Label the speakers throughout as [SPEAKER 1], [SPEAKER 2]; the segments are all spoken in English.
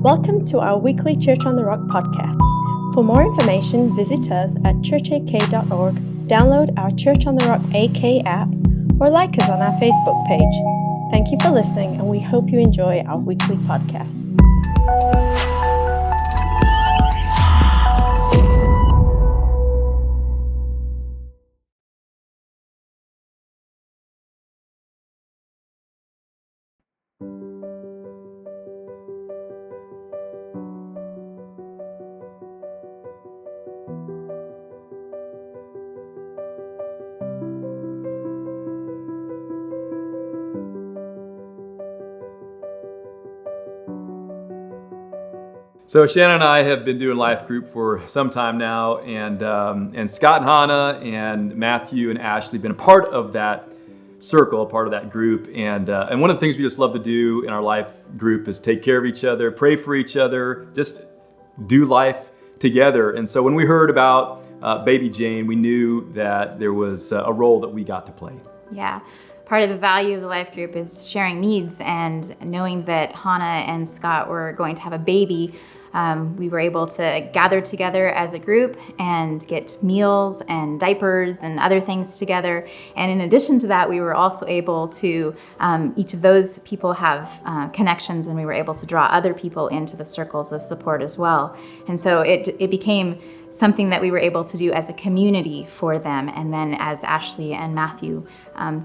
[SPEAKER 1] Welcome to our weekly Church on the Rock podcast. For more information, visit us at churchak.org, download our Church on the Rock AK app, or like us on our Facebook page. Thank you for listening, and we hope you enjoy our weekly podcast.
[SPEAKER 2] So Shannon and I have been doing life group for some time now, and Scott and Hannah and Matthew and Ashley have been a part of that circle, a part of that group. And one of the things we just love to do in our life group is take care of each other, pray for each other, just do life together. And so when we heard about baby Jane, we knew that there was a role that we got to play.
[SPEAKER 3] Yeah. Part of the value of the life group is sharing needs, and knowing that Hannah and Scott were going to have a baby. We were able to gather together as a group and get meals and diapers and other things together. And in addition to that, we were also able to, each of those people have connections, and we were able to draw other people into the circles of support as well. And so it became something that we were able to do as a community for them. And then as Ashley and Matthew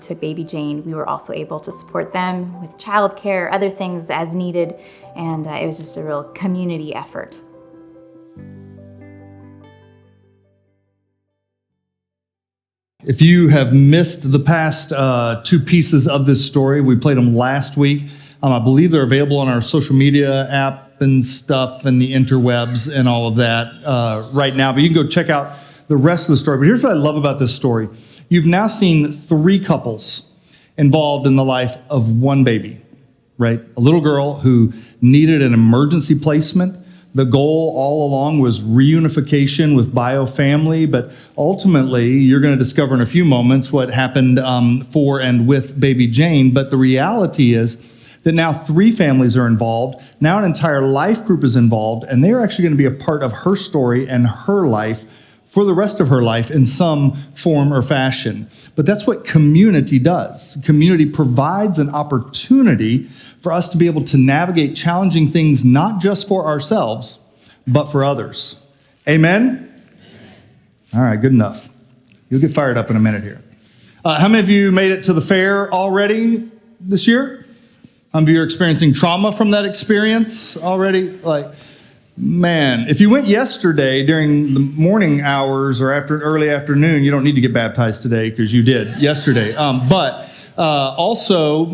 [SPEAKER 3] took baby Jane, we were also able to support them with childcare, other things as needed. And it was just a real community effort.
[SPEAKER 4] If you have missed the past two pieces of this story, we played them last week. I believe they're available on our social media app and stuff and the interwebs and all of that right now. But you can go check out the rest of the story. But here's what I love about this story. You've now seen three couples involved in the life of one baby, right? A little girl who needed an emergency placement. The goal all along was reunification with biofamily, but ultimately you're going to discover in a few moments what happened for and with baby Jane. But the reality is that now three families are involved. Now an entire life group is involved, and they're actually going to be a part of her story and her life for the rest of her life in some form or fashion. But that's what community does. Community provides an opportunity for us to be able to navigate challenging things, not just for ourselves, but for others. Amen? All right, good enough. You'll get fired up in a minute here. How many of you made it to the fair already this year? How many of you are experiencing trauma from that experience already? Man, if you went yesterday during the morning hours or after early afternoon, you don't need to get baptized today because you did yesterday. Also,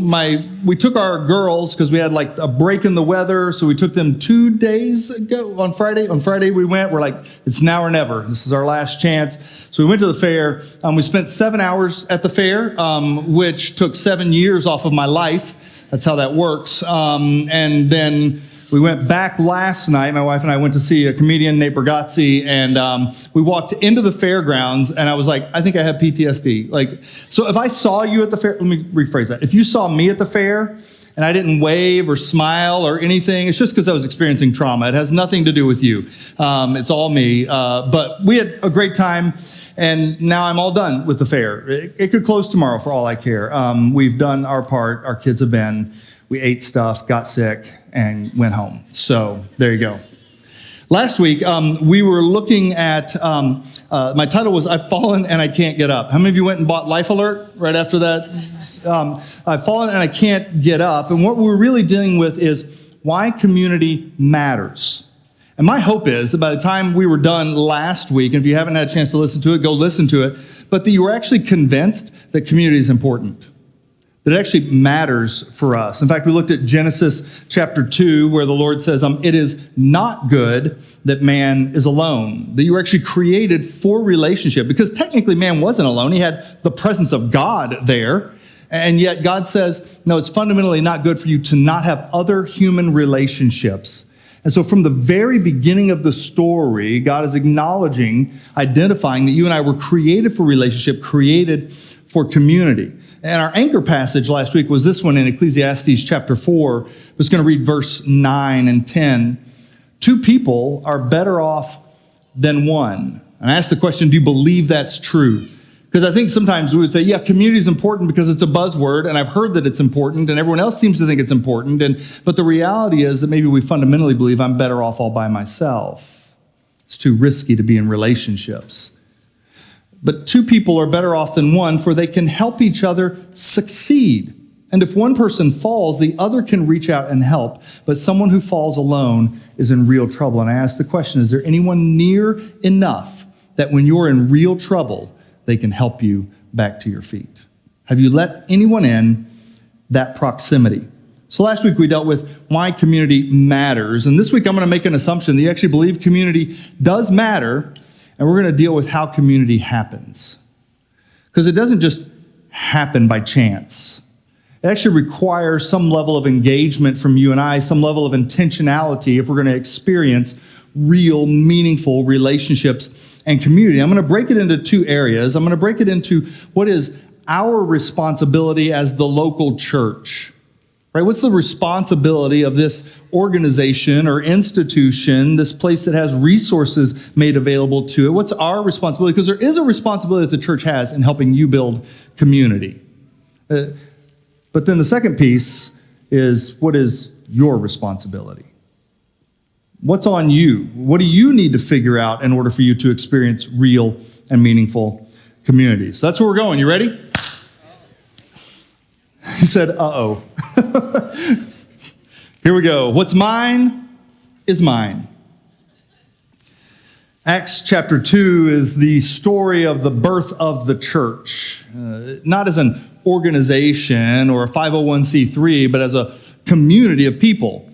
[SPEAKER 4] we took our girls because we had like a break in the weather, so we took them 2 days ago on Friday. On Friday we went. We're like, it's now or never. This is our last chance. So we went to the fair. We spent 7 hours at the fair, which took 7 years off of my life. That's how that works. And then we went back last night. My wife and I went to see a comedian, Nate Bargatze, and we walked into the fairgrounds, and I was like, I think I have PTSD. So if I saw you at the fair, let me rephrase that. If you saw me at the fair and I didn't wave or smile or anything, it's just because I was experiencing trauma. It has nothing to do with you. It's all me. But we had a great time. And now I'm all done with the fair. It could close tomorrow for all I care. We've done our part. Our kids have been. We ate stuff, got sick, and went home. So there you go. Last week, we were looking at, my title was I've Fallen and I Can't Get Up. How many of you went and bought Life Alert right after that? I've fallen and I can't get up. And what we're really dealing with is why community matters. And my hope is that by the time we were done last week, and if you haven't had a chance to listen to it, go listen to it, but that you were actually convinced that community is important, that it actually matters for us. In fact, we looked at Genesis chapter 2, where the Lord says, it is not good that man is alone, that you were actually created for relationship, because technically man wasn't alone. He had the presence of God there. And yet God says, no, it's fundamentally not good for you to not have other human relationships. And so from the very beginning of the story, God is acknowledging, identifying that you and I were created for relationship, created for community. And our anchor passage last week was this one in Ecclesiastes chapter 4. I was going to read verse 9 and 10. 2 people are better off than one. And I asked the question, do you believe that's true? Because I think sometimes we would say, yeah, community is important because it's a buzzword, and I've heard that it's important, and everyone else seems to think it's important. But the reality is that maybe we fundamentally believe I'm better off all by myself. It's too risky to be in relationships. But 2 people are better off than one, for they can help each other succeed. And if one person falls, the other can reach out and help. But someone who falls alone is in real trouble. And I ask the question, is there anyone near enough that when you're in real trouble, they can help you back to your feet? Have you let anyone in that proximity? So last week we dealt with why community matters. And this week I'm going to make an assumption that you actually believe community does matter. And we're going to deal with how community happens. Because it doesn't just happen by chance. It actually requires some level of engagement from you and I, some level of intentionality if we're going to experience real, meaningful relationships and community. I'm going to break it into 2 areas. I'm going to break it into what is our responsibility as the local church. Right? What's the responsibility of this organization or institution, this place that has resources made available to it? What's our responsibility? Because there is a responsibility that the church has in helping you build community. But then the second piece is, what is your responsibility? What's on you? What do you need to figure out in order for you to experience real and meaningful community? So that's where we're going. You ready? He said, uh-oh. Here we go. What's mine is mine. Acts chapter 2 is the story of the birth of the church, not as an organization or a 501c3, but as a community of people.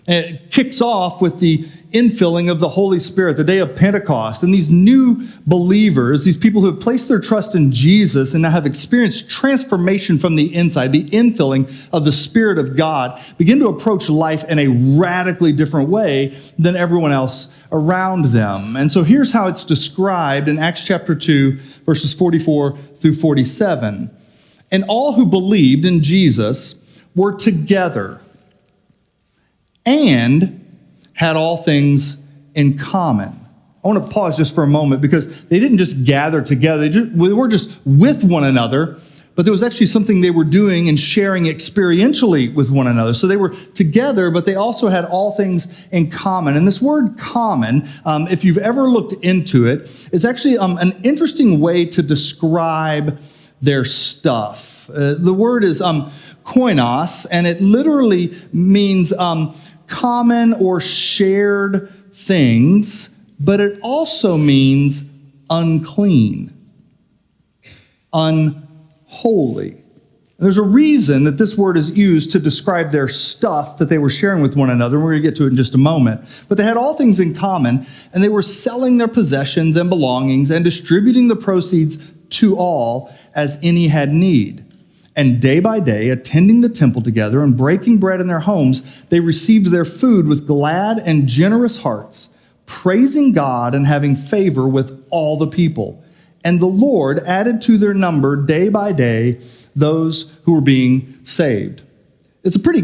[SPEAKER 4] And it kicks off with the infilling of the Holy Spirit, the day of Pentecost. And these new believers, these people who have placed their trust in Jesus and now have experienced transformation from the inside, the infilling of the Spirit of God, begin to approach life in a radically different way than everyone else around them. And so here's how it's described in Acts chapter 2, verses 44 through 47. And all who believed in Jesus were together and had all things in common. I want to pause just for a moment because they didn't just gather together. They weren't just with one another, but there was actually something they were doing and sharing experientially with one another. So they were together, but they also had all things in common. And this word common, if you've ever looked into it, is actually an interesting way to describe their stuff. The word is koinos, and it literally means common or shared things, but it also means unclean, unholy. There's a reason that this word is used to describe their stuff that they were sharing with one another, and we're going to get to it in just a moment. But they had all things in common, and they were selling their possessions and belongings and distributing the proceeds to all as any had need. And day by day, attending the temple together and breaking bread in their homes, they received their food with glad and generous hearts, praising God and having favor with all the people. And the Lord added to their number day by day those who were being saved. It's a pretty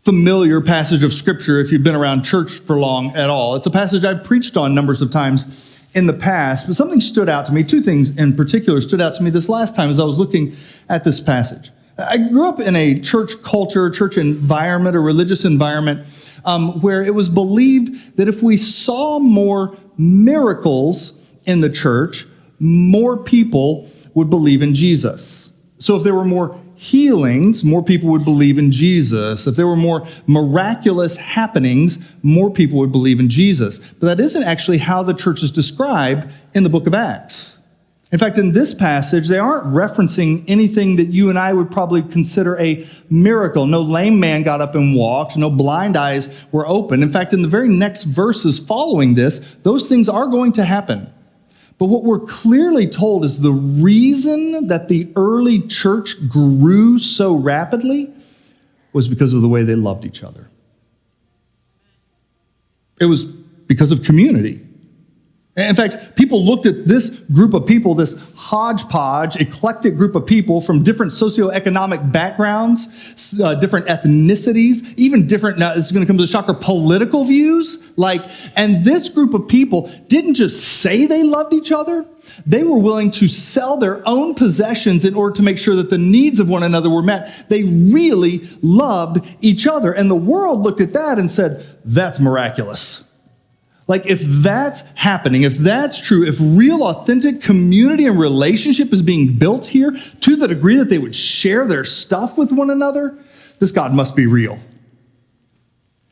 [SPEAKER 4] familiar passage of Scripture if you've been around church for long at all. It's a passage I've preached on numbers of times in the past, but something stood out to me. 2 things in particular stood out to me this last time as I was looking at this passage. I grew up in a church culture, church environment, a religious environment, where it was believed that if we saw more miracles in the church, more people would believe in Jesus. So if there were more healings, more people would believe in Jesus. If there were more miraculous happenings, more people would believe in Jesus. But that isn't actually how the church is described in the book of Acts. In fact, in this passage, they aren't referencing anything that you and I would probably consider a miracle. No lame man got up and walked. No blind eyes were opened. In fact, in the very next verses following this, those things are going to happen. But what we're clearly told is the reason that the early church grew so rapidly was because of the way they loved each other. It was because of community. In fact, people looked at this group of people, this hodgepodge, eclectic group of people from different socioeconomic backgrounds, different ethnicities, even different, now it's going to come to the shocker, political views. And this group of people didn't just say they loved each other. They were willing to sell their own possessions in order to make sure that the needs of one another were met. They really loved each other. And the world looked at that and said, that's miraculous. If that's happening, if that's true, if real authentic community and relationship is being built here to the degree that they would share their stuff with one another, this God must be real.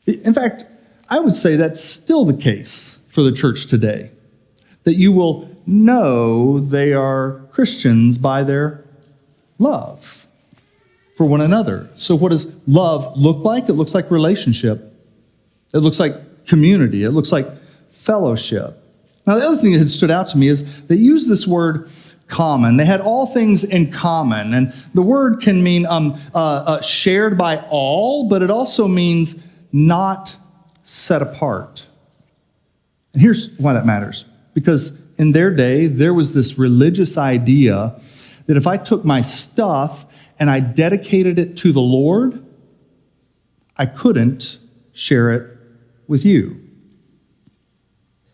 [SPEAKER 4] In fact, I would say that's still the case for the church today, that you will know they are Christians by their love for one another. So what does love look like? It looks like relationship. It looks like community. It looks like fellowship. Now, the other thing that had stood out to me is they use this word common. They had all things in common. And the word can mean shared by all, but it also means not set apart. And here's why that matters. Because in their day, there was this religious idea that if I took my stuff and I dedicated it to the Lord, I couldn't share it with you.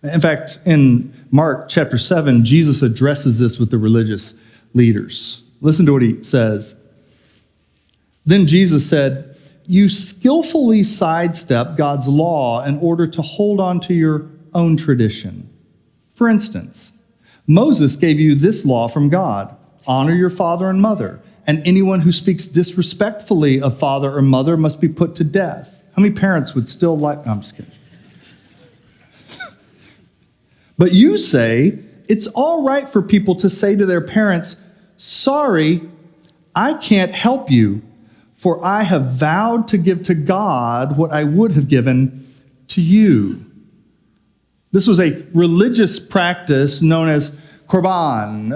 [SPEAKER 4] In fact, in Mark chapter 7, Jesus addresses this with the religious leaders. Listen to what he says. Then Jesus said, "You skillfully sidestep God's law in order to hold on to your own tradition. For instance, Moses gave you this law from God: honor your father and mother, and anyone who speaks disrespectfully of father or mother must be put to death." How many parents would still like... No, I'm just kidding. But you say it's all right for people to say to their parents, "Sorry, I can't help you, for I have vowed to give to God what I would have given to you." This was a religious practice known as Korban.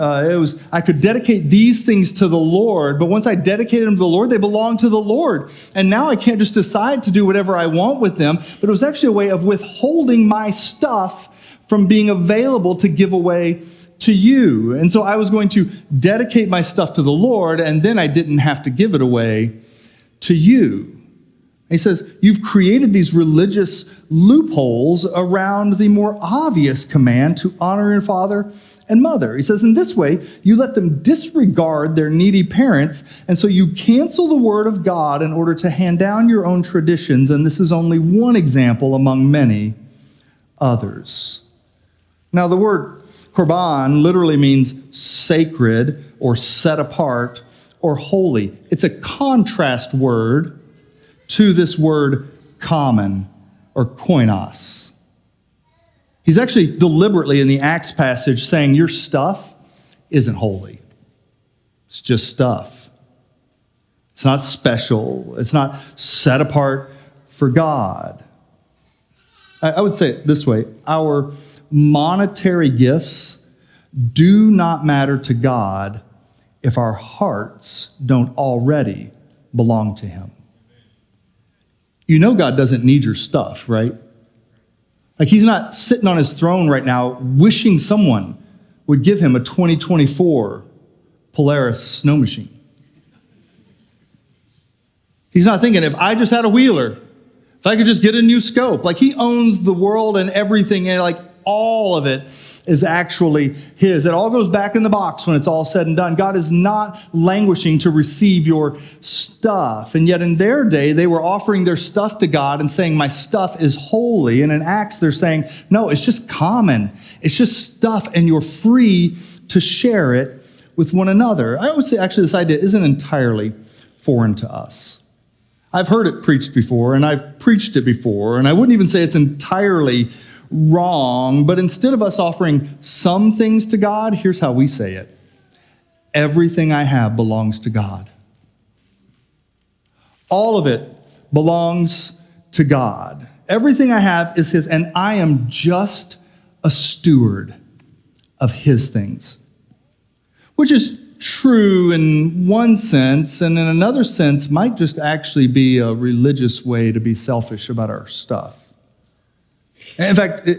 [SPEAKER 4] I could dedicate these things to the Lord, but once I dedicated them to the Lord, they belong to the Lord. And now I can't just decide to do whatever I want with them, but it was actually a way of withholding my stuff from being available to give away to you. And so I was going to dedicate my stuff to the Lord, and then I didn't have to give it away to you. He says, you've created these religious loopholes around the more obvious command to honor your father and mother. He says, in this way, you let them disregard their needy parents, and so you cancel the word of God in order to hand down your own traditions, and this is only one example among many others. Now, the word korban literally means sacred or set apart or holy. It's a contrast word to this word common or koinos. He's actually deliberately in the Acts passage saying your stuff isn't holy. It's just stuff. It's not special. It's not set apart for God. I would say it this way: our monetary gifts do not matter to God if our hearts don't already belong to Him. You know God doesn't need your stuff, right? He's not sitting on His throne right now wishing someone would give Him a 2024 Polaris snow machine. He's not thinking, if I just had a wheeler, if I could just get a new scope. He owns the world and everything, and all of it is actually His. It all goes back in the box when it's all said and done. God is not languishing to receive your stuff. And yet in their day, they were offering their stuff to God and saying, my stuff is holy. And in Acts, they're saying, no, it's just common. It's just stuff, and you're free to share it with one another. I would say actually this idea isn't entirely foreign to us. I've heard it preached before, and I've preached it before, and I wouldn't even say it's entirely wrong, but instead of us offering some things to God, here's how we say it: everything I have belongs to God. All of it belongs to God. Everything I have is His, and I am just a steward of His things, which is true in one sense, and in another sense might just actually be a religious way to be selfish about our stuff. In fact,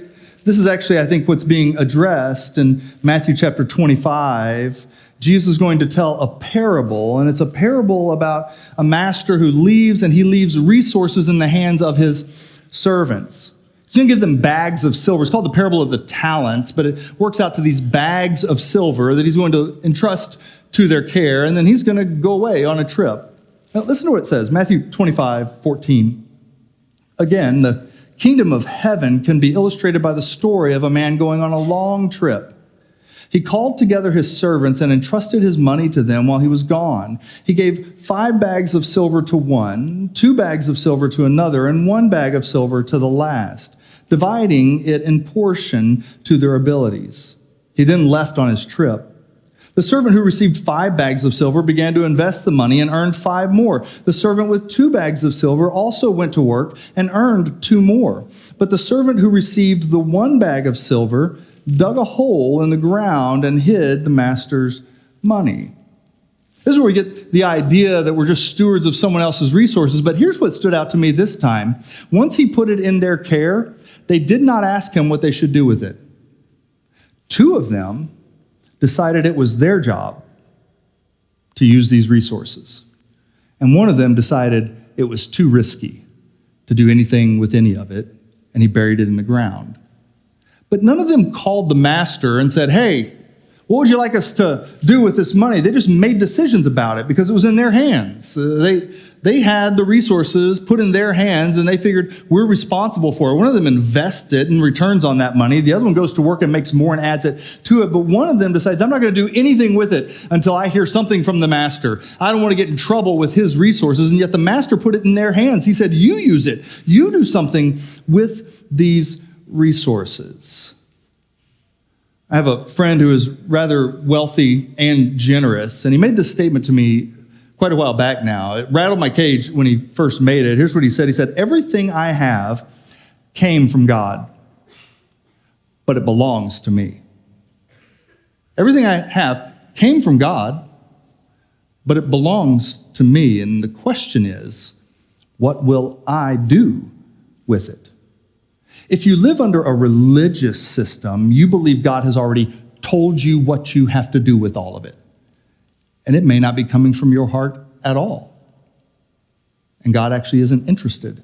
[SPEAKER 4] this is actually, I think, what's being addressed in Matthew chapter 25. Jesus is going to tell a parable, and it's a parable about a master who leaves, and he leaves resources in the hands of his servants. He's going to give them bags of silver. It's called the parable of the talents, but it works out to these bags of silver that he's going to entrust to their care, and then he's going to go away on a trip. Now, listen to what it says, Matthew 25:14. Again, the kingdom of heaven can be illustrated by the story of a man going on a long trip. He called together his servants and entrusted his money to them while he was gone. He gave 5 bags of silver to one, 2 bags of silver to another, and 1 bag of silver to the last, dividing it in portion to their abilities. He then left on his trip. The servant who received 5 bags of silver began to invest the money and earned 5 more. The servant with 2 bags of silver also went to work and earned 2 more. But the servant who received the 1 bag of silver dug a hole in the ground and hid the master's money. This is where we get the idea that we're just stewards of someone else's resources. But here's what stood out to me this time. Once he put it in their care, they did not ask him what they should do with it. 2 of them decided it was their job to use these resources. And 1 of them decided it was too risky to do anything with any of it, and he buried it in the ground. But none of them called the master and said, hey, what would you like us to do with this money? They just made decisions about it because it was in their hands. They had the resources put in their hands, and they figured we're responsible for it. One of them invests it and returns on that money. The other one goes to work and makes more and adds it to it. But one of them decides, I'm not going to do anything with it until I hear something from the master. I don't want to get in trouble with his resources. And yet the master put it in their hands. He said, you use it. You do something with these resources. I have a friend who is rather wealthy and generous, and he made this statement to me quite a while back now. It rattled my cage when he first made it. Here's what he said. He said, everything I have came from God, but it belongs to me. Everything I have came from God, but it belongs to me. And the question is, what will I do with it? If you live under a religious system, you believe God has already told you what you have to do with all of it. And it may not be coming from your heart at all. And God actually isn't interested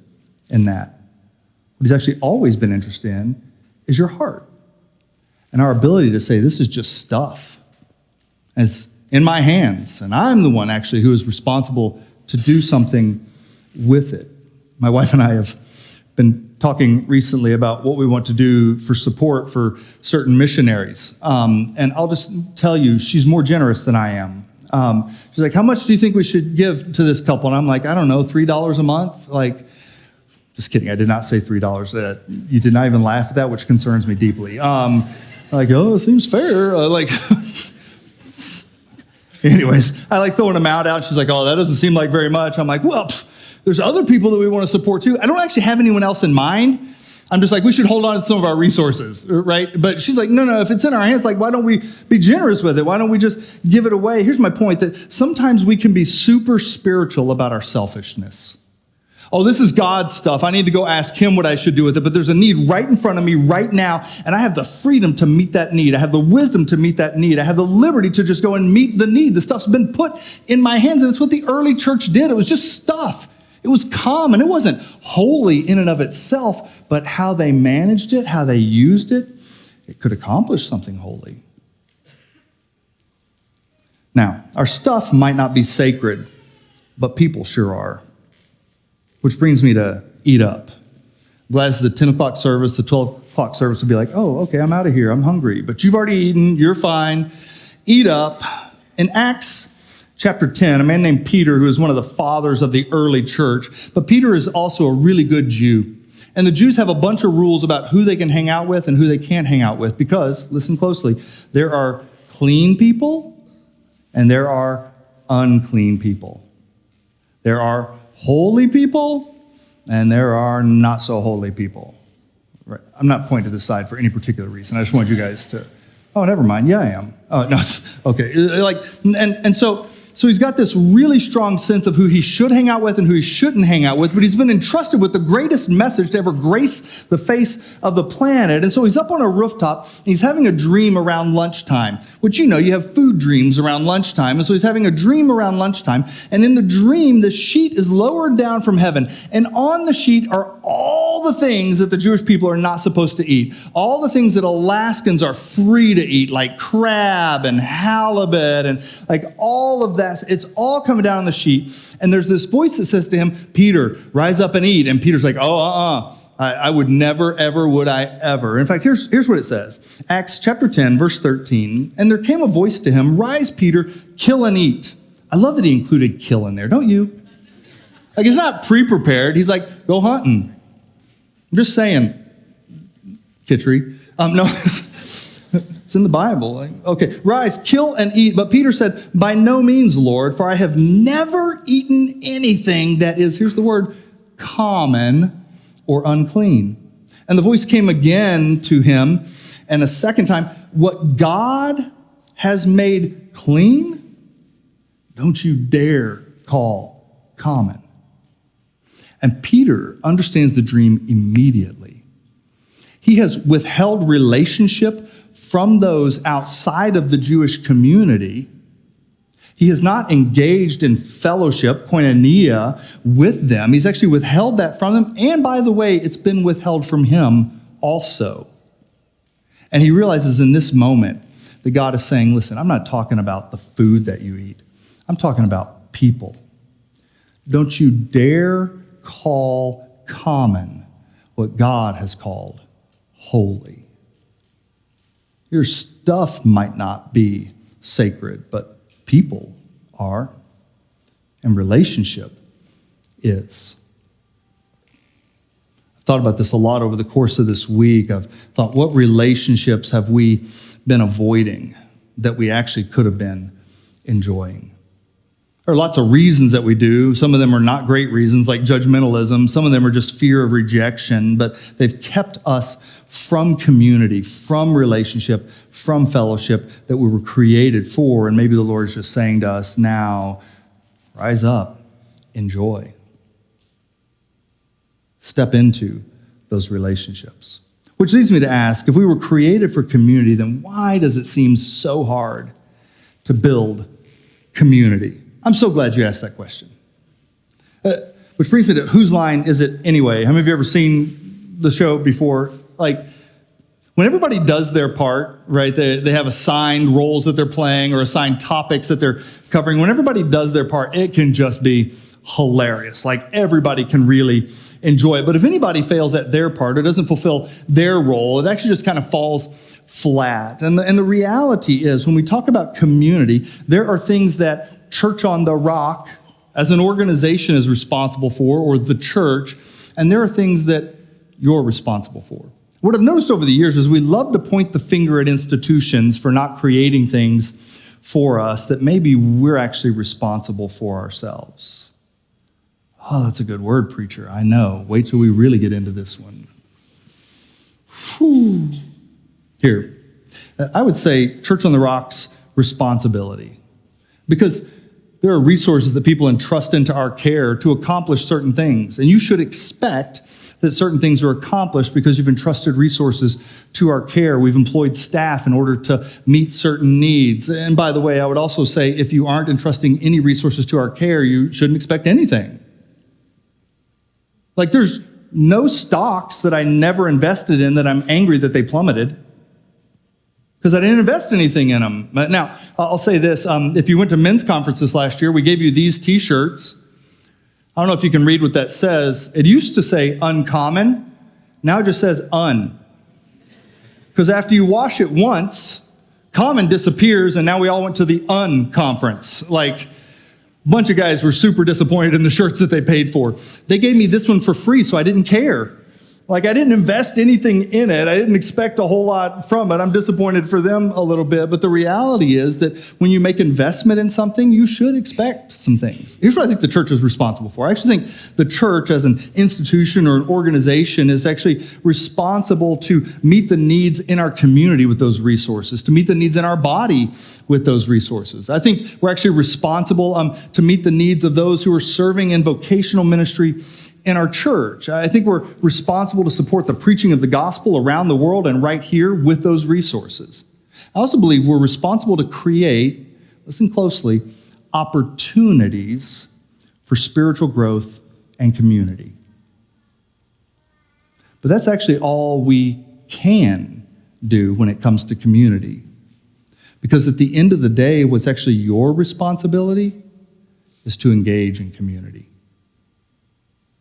[SPEAKER 4] in that. What he's actually always been interested in is your heart. And our ability to say, this is just stuff. And it's in my hands. And I'm the one actually who is responsible to do something with it. My wife and I have been talking recently about what we want to do for support for certain missionaries. And I'll just tell you, she's more generous than I am. She's like, how much do you think we should give to this couple? And I'm like, I don't know, $3 a month? Like, just kidding. I did not say $3. You did not even laugh at that, which concerns me deeply. Like, oh, it seems fair. Anyways, I like throwing them out. She's like, oh, that doesn't seem like very much. I'm like, well, there's other people that we want to support too. I don't actually have anyone else in mind. I'm just like, we should hold on to some of our resources, right? But she's like, no, if it's in our hands, like, why don't we be generous with it? Why don't we just give it away? Here's my point, that sometimes we can be super spiritual about our selfishness. Oh, this is God's stuff. I need to go ask him what I should do with it. But there's a need right in front of me right now, and I have the freedom to meet that need. I have the wisdom to meet that need. I have the liberty to just go and meet the need. The stuff's been put in my hands, and it's what the early church did. It was just stuff. It was common. It wasn't holy in and of itself, but how they managed it, how they used it, it could accomplish something holy. Now, our stuff might not be sacred, but people sure are. Which brings me to eat up. Glad the 10 o'clock service, the 12 o'clock service would be like, oh, okay, I'm out of here. I'm hungry. But you've already eaten. You're fine. Eat up. In Acts chapter 10, a man named Peter, who is one of the fathers of the early church, but Peter is also a really good Jew. And the Jews have a bunch of rules about who they can hang out with and who they can't hang out with because, listen closely, there are clean people and there are unclean people. There are holy people and there are not so holy people. Right? I'm not pointing to this side for any particular reason. I just want you guys to, oh, never mind. Yeah, I am. Oh, no, it's okay. So he's got this really strong sense of who he should hang out with and who he shouldn't hang out with, but he's been entrusted with the greatest message to ever grace the face of the planet. And so he's up on a rooftop, and he's having a dream around lunchtime, which you have food dreams around lunchtime. And so he's having a dream around lunchtime, and in the dream, the sheet is lowered down from heaven, and on the sheet are all the things that the Jewish people are not supposed to eat, all the things that Alaskans are free to eat, like crab and halibut and like all of that. It's all coming down on the sheet. And there's this voice that says to him, Peter, rise up and eat. And Peter's like, I would never, ever, would I ever. In fact, here's what it says. Acts chapter 10, verse 13. And there came a voice to him, rise, Peter, kill and eat. I love that he included kill in there, don't you? Like, it's not pre-prepared. He's like, go hunting. I'm just saying, Kitchery. No, it's in the Bible. Okay, rise, kill and eat. But Peter said, by no means, Lord, for I have never eaten anything that is, here's the word, common or unclean. And the voice came again to him, and a second time, what God has made clean, don't you dare call common. And Peter understands the dream immediately. He has withheld relationship from those outside of the Jewish community. He has not engaged in fellowship, koinonia, with them. He's actually withheld that from them. And by the way, it's been withheld from him also. And he realizes in this moment that God is saying, listen, I'm not talking about the food that you eat. I'm talking about people. Don't you dare call common what God has called holy. Your stuff might not be sacred, but people are, and relationship is. I've thought about this a lot over the course of this week. I've thought, what relationships have we been avoiding that we actually could have been enjoying? There are lots of reasons that we do. Some of them are not great reasons, like judgmentalism. Some of them are just fear of rejection, but they've kept us from community, from relationship, from fellowship that we were created for. And maybe the Lord is just saying to us now, rise up, enjoy. Step into those relationships. Which leads me to ask, if we were created for community, then why does it seem so hard to build community? I'm so glad you asked that question. Which brings me to, whose line is it anyway? How many of you ever seen the show before? Like, when everybody does their part, right, they have assigned roles that they're playing or assigned topics that they're covering. When everybody does their part, it can just be hilarious. Like, everybody can really enjoy it. But if anybody fails at their part or doesn't fulfill their role, it actually just kind of falls flat. And the reality is, when we talk about community, there are things that Church on the Rock as an organization is responsible for, or the church, and there are things that you're responsible for. What I've noticed over the years is we love to point the finger at institutions for not creating things for us that maybe we're actually responsible for ourselves. Oh, that's a good word, preacher. I know. Wait till we really get into this one. Whew. Here, I would say Church on the Rock's responsibility. Because there are resources that people entrust into our care to accomplish certain things. And you should expect that certain things are accomplished because you've entrusted resources to our care. We've employed staff in order to meet certain needs. And by the way, I would also say if you aren't entrusting any resources to our care, you shouldn't expect anything. Like, there's no stocks that I never invested in that I'm angry that they plummeted, because I didn't invest anything in them. But now, I'll say this. If you went to men's conferences last year, we gave you these t-shirts. I don't know if you can read what that says. It used to say uncommon. Now it just says un. Because after you wash it once, common disappears, and now we all went to the unconference. Like, a bunch of guys were super disappointed in the shirts that they paid for. They gave me this one for free, so I didn't care. Like, I didn't invest anything in it. I didn't expect a whole lot from it. I'm disappointed for them a little bit. But the reality is that when you make investment in something, you should expect some things. Here's what I think the church is responsible for. I actually think the church as an institution or an organization is actually responsible to meet the needs in our community with those resources, to meet the needs in our body with those resources. I think we're actually responsible to meet the needs of those who are serving in vocational ministry in our church. I think we're responsible to support the preaching of the gospel around the world and right here with those resources. I also believe we're responsible to create, listen closely, opportunities for spiritual growth and community. But that's actually all we can do when it comes to community. Because at the end of the day, what's actually your responsibility is to engage in community.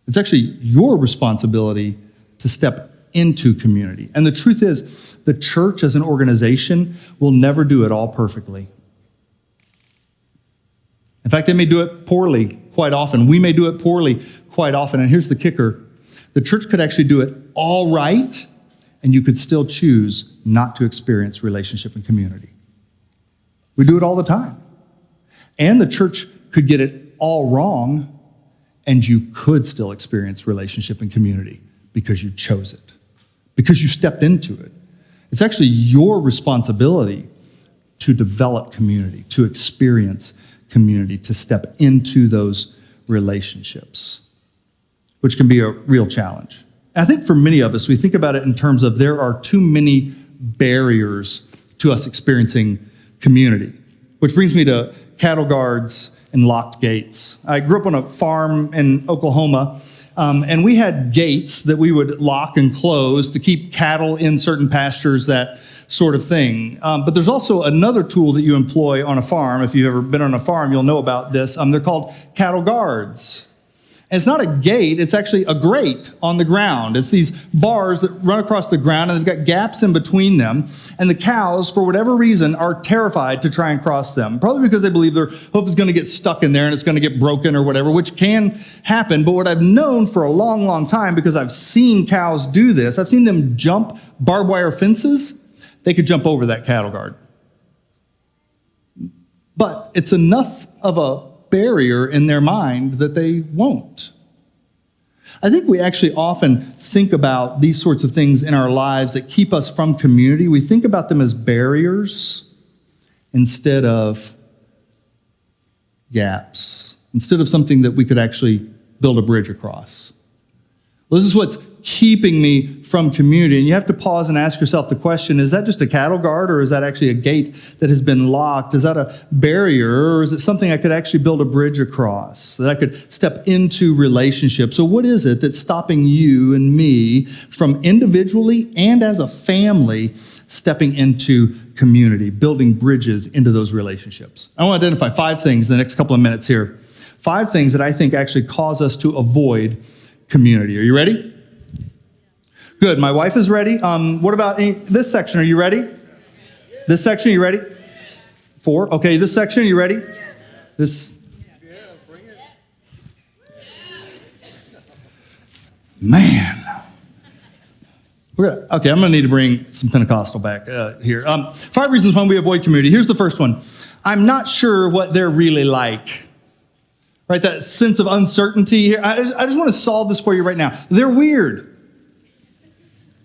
[SPEAKER 4] It's actually your responsibility to step into community. And the truth is, the church as an organization will never do it all perfectly. In fact, they may do it poorly quite often. We may do it poorly quite often. And here's the kicker. The church could actually do it all right, and you could still choose not to experience relationship and community. We do it all the time. And the church could get it all wrong, and you could still experience relationship and community because you chose it, because you stepped into it. It's actually your responsibility to develop community, to experience community, to step into those relationships, which can be a real challenge. I think for many of us, we think about it in terms of there are too many barriers to us experiencing community, which brings me to cattle guards and locked gates. I grew up on a farm in Oklahoma, and we had gates that we would lock and close to keep cattle in certain pastures, that sort of thing. But there's also another tool that you employ on a farm. If you've ever been on a farm, you'll know about this. They're called cattle guards. And it's not a gate, it's actually a grate on the ground. It's these bars that run across the ground, and they've got gaps in between them. And the cows, for whatever reason, are terrified to try and cross them. Probably because they believe their hoof is going to get stuck in there and it's going to get broken or whatever, which can happen. But what I've known for a long, long time, because I've seen cows do this, I've seen them jump barbed wire fences. They could jump over that cattle guard. But it's enough of a barrier in their mind that they won't. I think we actually often think about these sorts of things in our lives that keep us from community. We think about them as barriers instead of gaps, instead of something that we could actually build a bridge across. Well, this is what's keeping me from community. And you have to pause and ask yourself the question, is that just a cattle guard, or is that actually a gate that has been locked? Is that a barrier, or is it something I could actually build a bridge across, that I could step into relationship? So what is it that's stopping you and me from individually and as a family stepping into community, building bridges into those relationships? I want to identify 5 things in the next couple of minutes here. 5 things that I think actually cause us to avoid community. Are you ready? Good. My wife is ready. What about this section? Are you ready? This section, are you ready? 4. Okay, this section, are you ready? This. Man. Okay, I'm going to need to bring some Pentecostal back here. 5 reasons why we avoid community. Here's the first one. I'm not sure what they're really like. Right, that sense of uncertainty here. I just want to solve this for you right now. They're weird.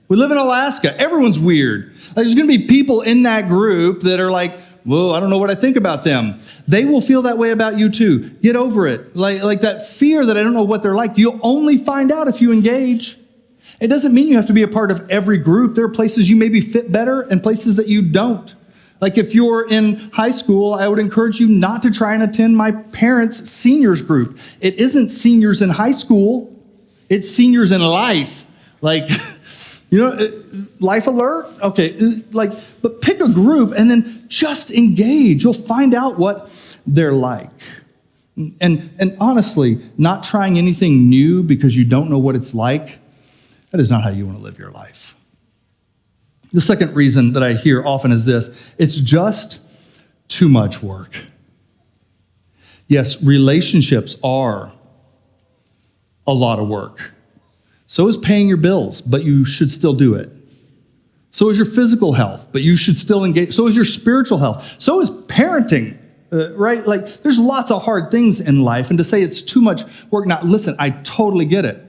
[SPEAKER 4] We live in Alaska. Everyone's weird. There's going to be people in that group that are like, whoa, I don't know what I think about them. They will feel that way about you too. Get over it. Like that fear that I don't know what they're like. You'll only find out if you engage. It doesn't mean you have to be a part of every group. There are places you maybe fit better and places that you don't. Like if you're in high school, I would encourage you not to try and attend my parents' seniors group. It isn't seniors in high school. It's seniors in life. Like, Life Alert? Okay, but pick a group and then just engage. You'll find out what they're like. And honestly, not trying anything new because you don't know what it's like, that is not how you want to live your life. The second reason that I hear often is this: it's just too much work. Yes, relationships are a lot of work. So is paying your bills, but you should still do it. So is your physical health, but you should still engage. So is your spiritual health. So is parenting, right? Like, there's lots of hard things in life, and to say it's too much work, listen, I totally get it.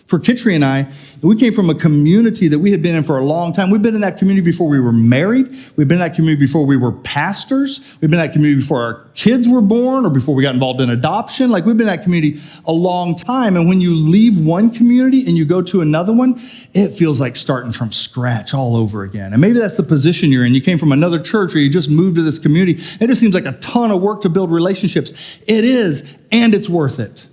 [SPEAKER 4] For Kitri and I, we came from a community that we had been in for a long time. We've been in that community before we were married. We've been in that community before we were pastors. We've been in that community before our kids were born or before we got involved in adoption. Like, we've been in that community a long time. And when you leave one community and you go to another one, it feels like starting from scratch all over again. And maybe that's the position you're in. You came from another church or you just moved to this community. It just seems like a ton of work to build relationships. It is, and it's worth it.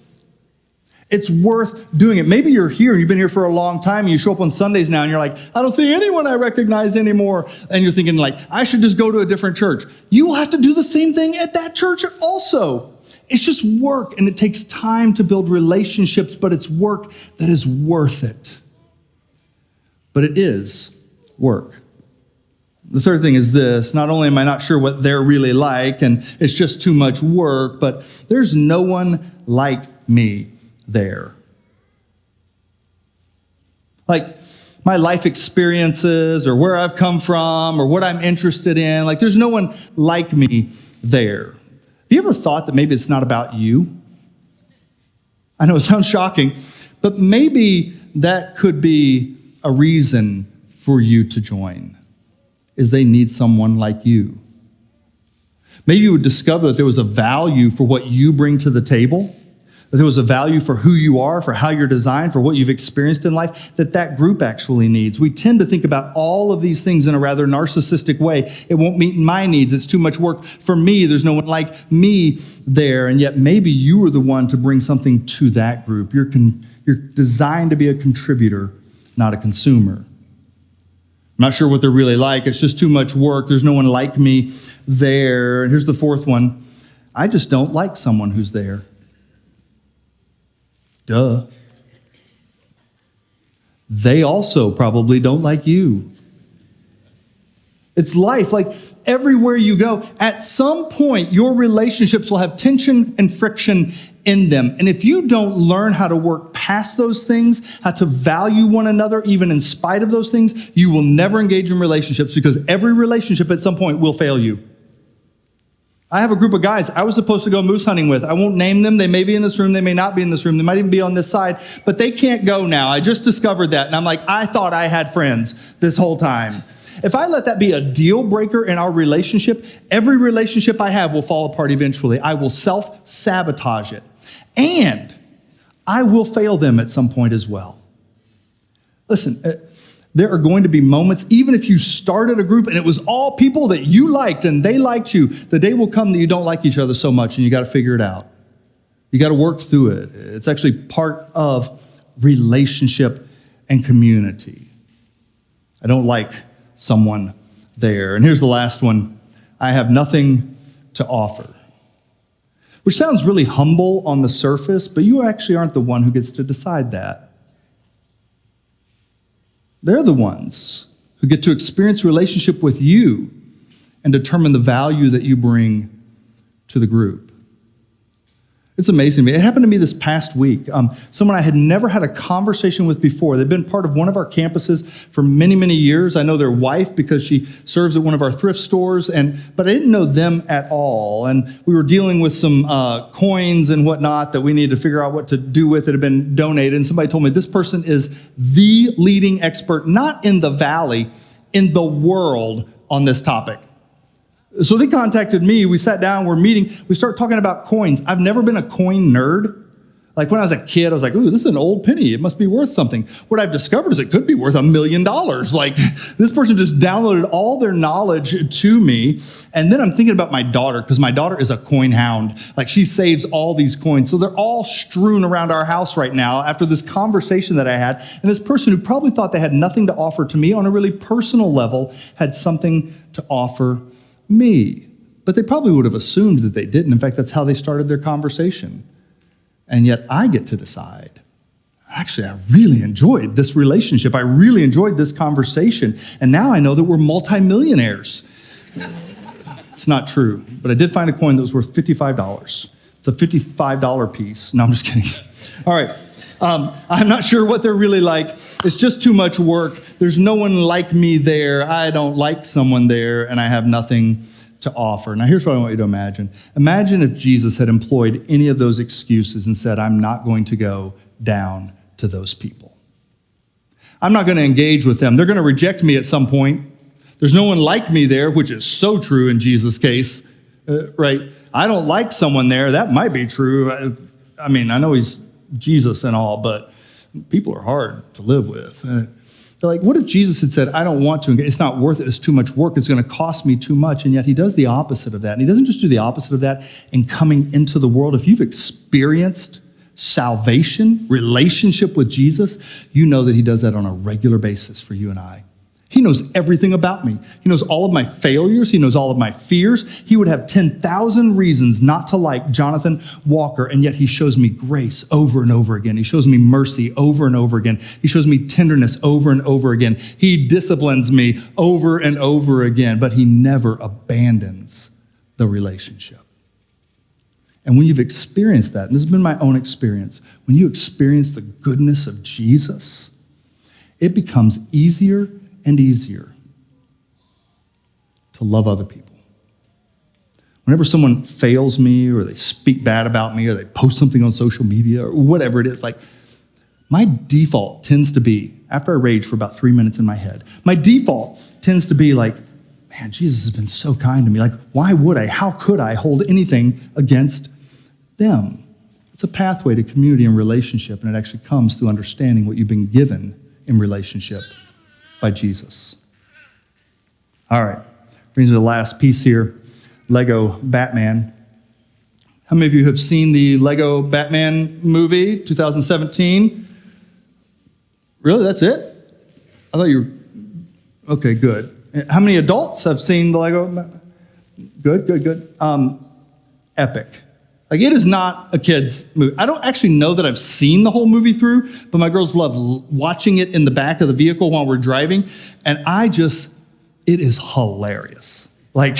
[SPEAKER 4] It's worth doing it. Maybe you're here and you've been here for a long time and you show up on Sundays now and you're like, I don't see anyone I recognize anymore. And you're thinking like, I should just go to a different church. You will have to do the same thing at that church also. It's just work, and it takes time to build relationships, but it's work that is worth it. But it is work. The third thing is this: not only am I not sure what they're really like, and it's just too much work, but there's no one like me there. Like, my life experiences or where I've come from or what I'm interested in, like, there's no one like me there. Have you ever thought that maybe it's not about you? I know it sounds shocking, but maybe that could be a reason for you to join, is they need someone like you. Maybe you would discover that there was a value for what you bring to the table, that there was a value for who you are, for how you're designed, for what you've experienced in life, that group actually needs. We tend to think about all of these things in a rather narcissistic way. It won't meet my needs. It's too much work for me. There's no one like me there. And yet maybe you were the one to bring something to that group. You're designed to be a contributor, not a consumer. I'm not sure what they're really like. It's just too much work. There's no one like me there. And here's the fourth one: I just don't like someone who's there. Duh. They also probably don't like you. It's life. Like, everywhere you go, at some point, your relationships will have tension and friction in them. And if you don't learn how to work past those things, how to value one another, even in spite of those things, you will never engage in relationships, because every relationship at some point will fail you. I have a group of guys I was supposed to go moose hunting with. I won't name them. They may be in this room. They may not be in this room. They might even be on this side, but they can't go now. I just discovered that. And I'm like, I thought I had friends this whole time. If I let that be a deal breaker in our relationship, every relationship I have will fall apart eventually. I will self-sabotage it. And I will fail them at some point as well. Listen, there are going to be moments, even if you started a group and it was all people that you liked and they liked you, the day will come that you don't like each other so much, and you got to figure it out. You got to work through it. It's actually part of relationship and community. I don't like someone there. And here's the last one: I have nothing to offer. Which sounds really humble on the surface, but you actually aren't the one who gets to decide that. They're the ones who get to experience relationship with you and determine the value that you bring to the group. It's amazing to me. It happened to me this past week. Someone I had never had a conversation with before. They've been part of one of our campuses for many, many years. I know their wife because she serves at one of our thrift stores, but I didn't know them at all. And we were dealing with some coins and whatnot that we needed to figure out what to do with that had been donated. And somebody told me this person is the leading expert, not in the valley, in the world on this topic. So they contacted me. We sat down, we're meeting. We start talking about coins. I've never been a coin nerd. Like, when I was a kid, I was like, ooh, this is an old penny. It must be worth something. What I've discovered is it could be worth $1 million. Like, this person just downloaded all their knowledge to me. And then I'm thinking about my daughter, because my daughter is a coin hound. Like, she saves all these coins. So they're all strewn around our house right now after this conversation that I had. And this person who probably thought they had nothing to offer to me on a really personal level had something to offer me. But they probably would have assumed that they didn't. In fact, that's how they started their conversation. And yet I get to decide. Actually, I really enjoyed this relationship. I really enjoyed this conversation. And now I know that we're multimillionaires. It's not true. But I did find a coin that was worth $55. It's a $55 piece. No, I'm just kidding. All right. I'm not sure what they're really like. It's just too much work. There's no one like me there. I don't like someone there, and I have nothing to offer. Now, here's what I want you to imagine. Imagine if Jesus had employed any of those excuses and said, I'm not going to go down to those people. I'm not going to engage with them. They're going to reject me at some point. There's no one like me there, which is so true in Jesus' case, right? I don't like someone there. That might be true. I mean, I know he's Jesus and all, but people are hard to live with. They're like, what if Jesus had said, I don't want to engage. It's not worth it. It's too much work. It's going to cost me too much. And yet he does the opposite of that. And he doesn't just do the opposite of that in coming into the world. If you've experienced salvation, relationship with Jesus, you know that he does that on a regular basis for you and I. He knows everything about me. He knows all of my failures. He knows all of my fears. He would have 10,000 reasons not to like Jonathan Walker, and yet he shows me grace over and over again. He shows me mercy over and over again. He shows me tenderness over and over again. He disciplines me over and over again, but he never abandons the relationship. And when you've experienced that, and this has been my own experience, when you experience the goodness of Jesus, it becomes easier and easier to love other people. Whenever someone fails me or they speak bad about me or they post something on social media or whatever it is, like my default tends to be, after I rage for about 3 minutes in my head, my default tends to be like, man, Jesus has been so kind to me. Like, why would I? How could I hold anything against them? It's a pathway to community and relationship, and it actually comes through understanding what you've been given in relationship by Jesus. All right, brings me to the last piece here, Lego Batman. How many of you have seen the Lego Batman movie, 2017? Really, that's it? I thought you were, okay, good. How many adults have seen the Lego Batman? Good. Epic. Like, it is not a kid's movie. I don't actually know that I've seen the whole movie through, but my girls love watching it in the back of the vehicle while we're driving. And it is hilarious. Like,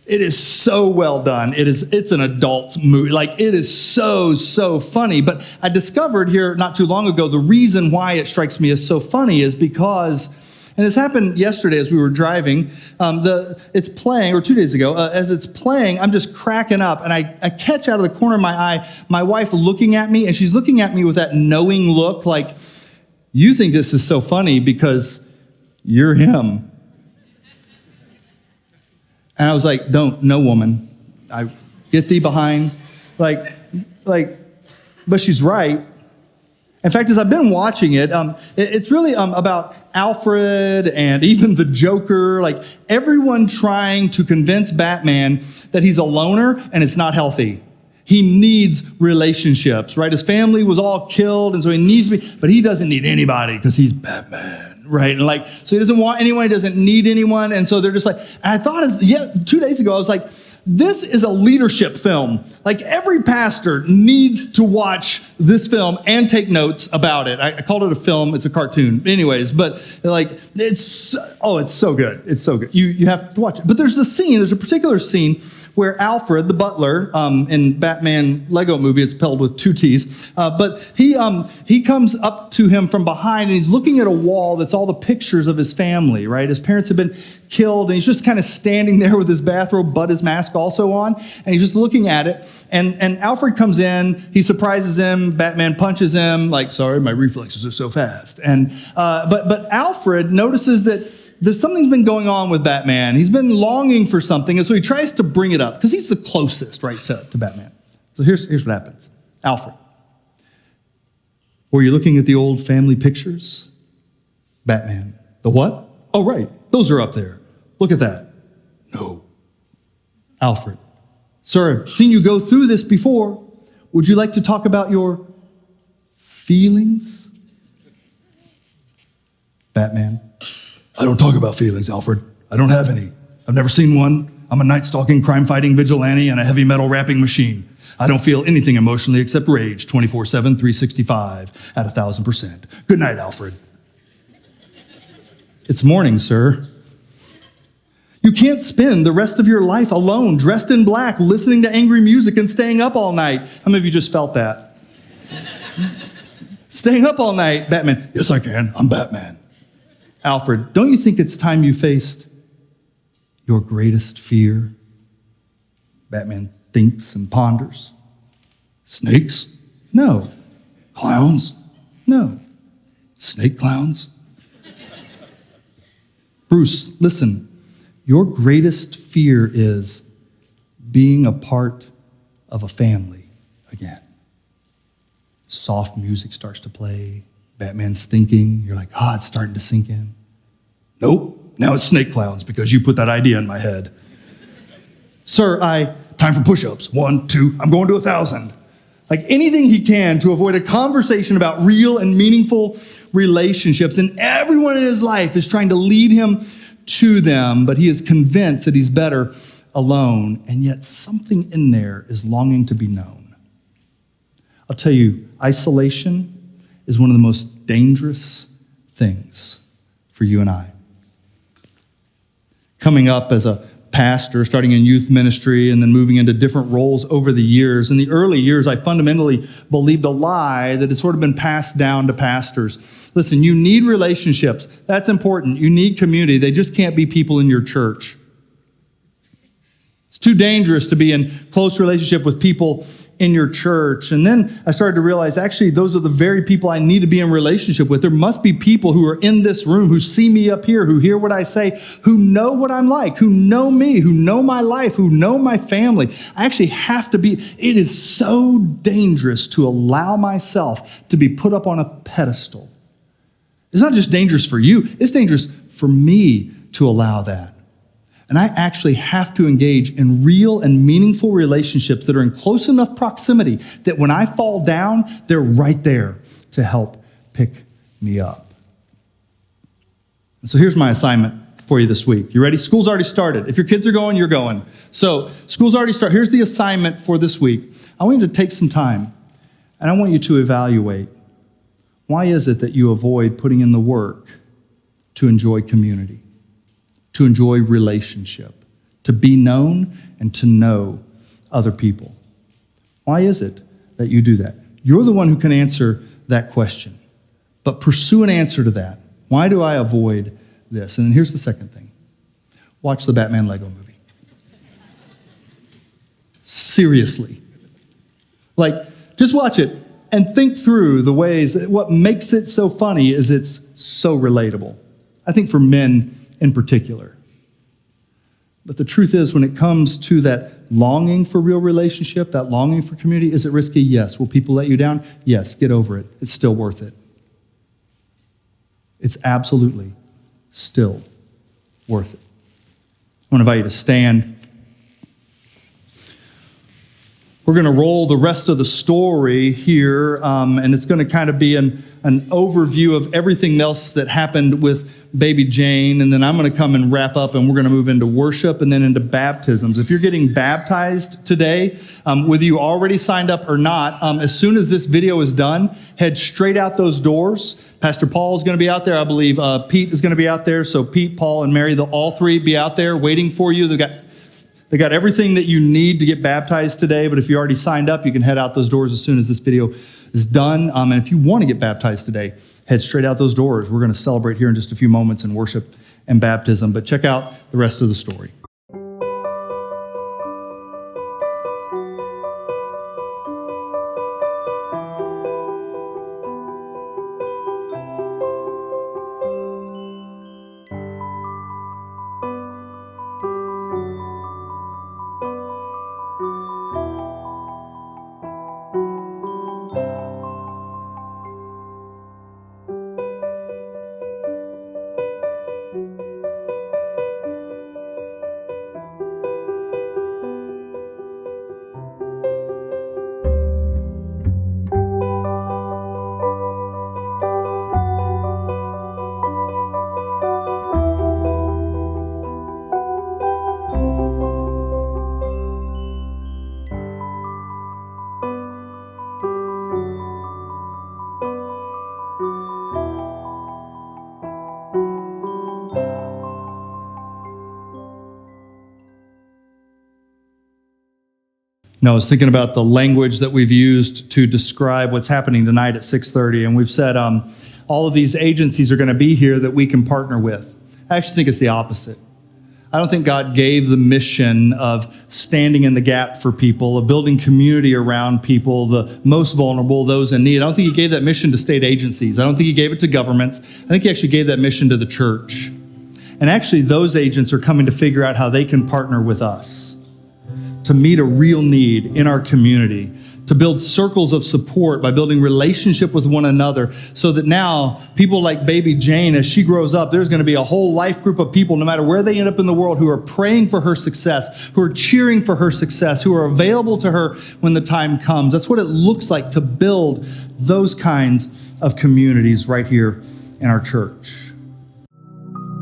[SPEAKER 4] it is so well done. It's an adult movie. Like, it is so funny. But I discovered here not too long ago, the reason why it strikes me as so funny is because, and this happened yesterday as we were driving. It's playing, or 2 days ago. As it's playing, I'm just cracking up, and I catch out of the corner of my eye my wife looking at me, and she's looking at me with that knowing look, like, you think this is so funny because you're him. And I was like, no, woman. I get thee behind. Like, but she's right. In fact, as I've been watching it, it's really about Alfred and even the Joker, like everyone trying to convince Batman that he's a loner and it's not healthy. He needs relationships, right? His family was all killed, and so he needs to be, but he doesn't need anybody because he's Batman, right? And so he doesn't want anyone, he doesn't need anyone, and so they're just like, and I thought, 2 days ago, I was like, this is a leadership film. Like, every pastor needs to watch this film and take notes about it. I called it a film. It's a cartoon. Anyways, but like, it's so good. It's so good. You have to watch it. But there's a particular scene where Alfred, the butler, in Batman Lego movie, it's spelled with 2 T's, but he comes up to him from behind, and he's looking at a wall that's all the pictures of his family, right? His parents have been killed, and he's just kind of standing there with his bathrobe, but his mask also on, and he's just looking at it, and Alfred comes in, he surprises him, Batman punches him, like, sorry, my reflexes are so fast, and but Alfred notices that something's been going on with Batman. He's been longing for something, and so he tries to bring it up, because he's the closest, right, to Batman. So here's what happens. Alfred, were you looking at the old family pictures? Batman, the what? Oh, right, those are up there. Look at that. No. Alfred, sir, I've seen you go through this before. Would you like to talk about your feelings? Batman, I don't talk about feelings, Alfred. I don't have any. I've never seen one. I'm a night-stalking, crime-fighting vigilante and a heavy metal rapping machine. I don't feel anything emotionally except rage 24/7, 365 at 1,000%. Good night, Alfred. It's morning, sir. You can't spend the rest of your life alone, dressed in black, listening to angry music and staying up all night. How many of you just felt that? Staying up all night, Batman, yes, I can. I'm Batman. Alfred, don't you think it's time you faced your greatest fear? Batman thinks and ponders. Snakes? No. Clowns? No. Snake clowns? Bruce, listen. Your greatest fear is being a part of a family again. Soft music starts to play. Batman's thinking. You're like, it's starting to sink in. Nope. Now it's snake clowns because you put that idea in my head. Sir, time for push-ups. 1, 2, I'm going to 1,000. Like anything he can to avoid a conversation about real and meaningful relationships. And everyone in his life is trying to lead him to them, but he is convinced that he's better alone. And yet something in there is longing to be known. I'll tell you, isolation is one of the most dangerous things for you and I. Coming up as a pastor, starting in youth ministry and then moving into different roles over the years. In the early years, I fundamentally believed a lie that had sort of been passed down to pastors. Listen, you need relationships. That's important. You need community. They just can't be people in your church. It's too dangerous to be in close relationship with people in your church. And then I started to realize, actually, those are the very people I need to be in relationship with. There must be people who are in this room, who see me up here, who hear what I say, who know what I'm like, who know me, who know my life, who know my family. I actually have to be. It is so dangerous to allow myself to be put up on a pedestal. It's not just dangerous for you. It's dangerous for me to allow that. And I actually have to engage in real and meaningful relationships that are in close enough proximity that when I fall down, they're right there to help pick me up. And so here's my assignment for you this week. You ready? School's already started. If your kids are going, you're going. So school's already started. Here's the assignment for this week. I want you to take some time, and I want you to evaluate, why is it that you avoid putting in the work to enjoy community? To enjoy relationship, to be known and to know other people. Why is it that you do that? You're the one who can answer that question, but pursue an answer to that. Why do I avoid this? And then here's the second thing. Watch the Batman Lego movie. Seriously. Just watch it and think through the ways that what makes it so funny is it's so relatable. I think for men in particular. But the truth is, when it comes to that longing for real relationship, that longing for community, is it risky? Yes. Will people let you down? Yes. Get over it. It's still worth it. It's absolutely still worth it. I want to invite you to stand. We're going to roll the rest of the story here, and it's going to kind of be an overview of everything else that happened with baby Jane, and then I'm going to come and wrap up, and we're going to move into worship and then into baptisms. If you're getting baptized today, whether you already signed up or not, as soon as this video is done, head straight out those doors. Pastor Paul is going to be out there. I believe Pete is going to be out there. So Pete, Paul, and Mary, they'll all three be out there waiting for you. They got everything that you need to get baptized today, but if you already signed up, you can head out those doors as soon as this video is done. And if you want to get baptized today, head straight out those doors. We're going to celebrate here in just a few moments in worship and baptism, but check out the rest of the story. I was thinking about the language that we've used to describe what's happening tonight at 6:30, and we've said all of these agencies are going to be here that we can partner with. I actually think it's the opposite. I don't think God gave the mission of standing in the gap for people, of building community around people, the most vulnerable, those in need. I don't think he gave that mission to state agencies. I don't think he gave it to governments. I think he actually gave that mission to the church. And actually, those agents are coming to figure out how they can partner with us to meet a real need in our community, to build circles of support by building relationship with one another, so that now people like baby Jane, as she grows up, there's going to be a whole life group of people, no matter where they end up in the world, who are praying for her success, who are cheering for her success, who are available to her when the time comes. That's what it looks like to build those kinds of communities right here in our church.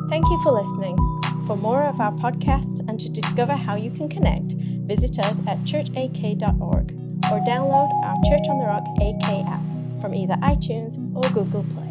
[SPEAKER 1] Thank you for listening. For more of our podcasts and to discover how you can connect, visit us at churchak.org or download our Church on the Rock AK app from either iTunes or Google Play.